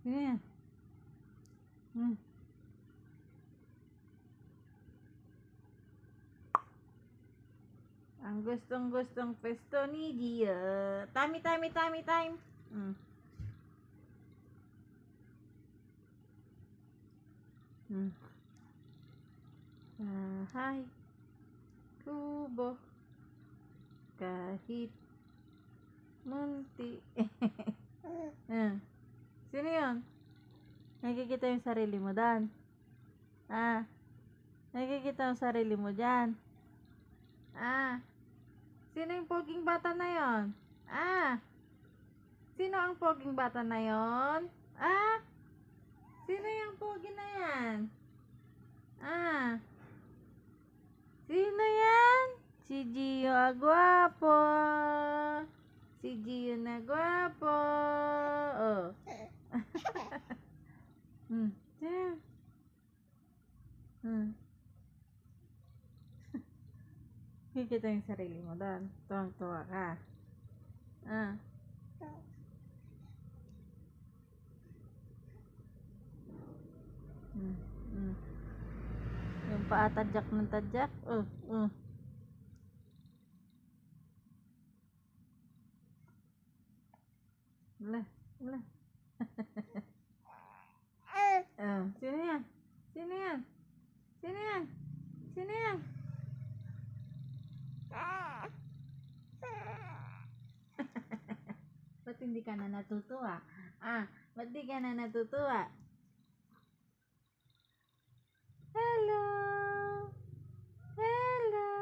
Sino yan? Ang gustong-gustong pesto ni Gia. Tummy time. Hay kubo kahit munti. Sino yun? Nakikita yung sarili mo dan? Nakikita yung sarili mo dyan? Sino yung poging bata na yon? Sino ang poging bata na yon? Sino yung pogi na yan? Sino yan? Si Gio Agwapo. Si Gio na gwapo. Oh. Kikita yung sarili mo doon. Tuwang-tuwa ka. Yung paa tadyak ng tadyak. Wala. Sino yan? Sino yan? Sino yan? Sino yan? Ba't hindi ka na natutuwa? Ba't di ka na natutuwa? Hello! Hello!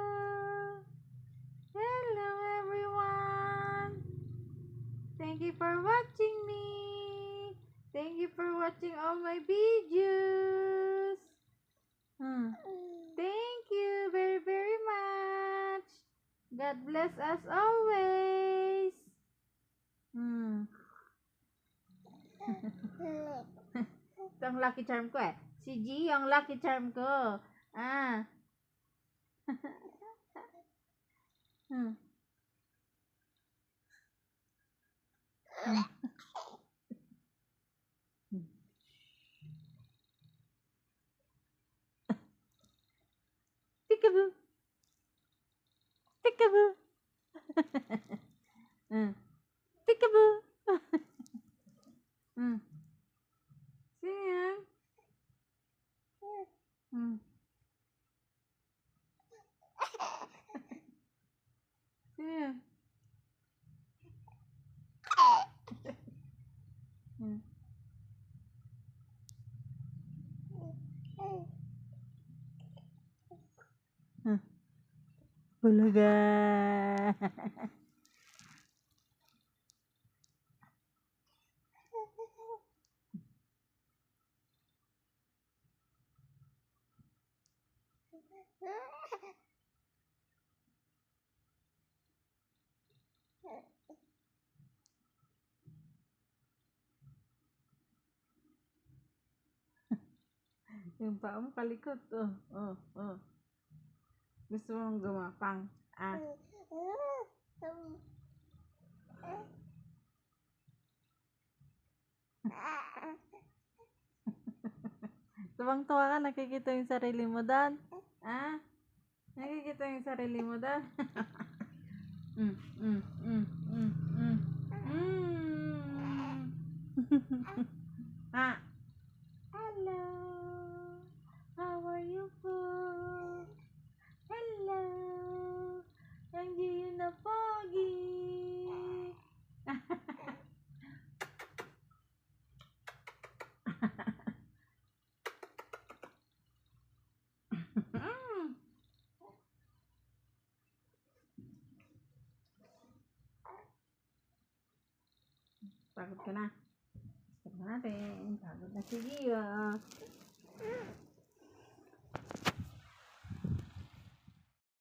Hello everyone! Thank you for watching me! Thank you for watching all my videos! Thank you very, very much! God bless us always! Ito ang lucky charm ko eh. Si G ang lucky charm ko. Peekaboo. Peekaboo. Peekaboo. Sino yan? Sino yan? Bulaga. Yung paa mo kalikot. Gusto mong gumapang. Tuwang-tuwa ka, nakikita yung sarili mo doon. Nakikita yung sarili mo doon. Hello. How are you po? Hello. Ang Gio na pogi. Pagod ka na. Stop natin. Pagod na si Gio.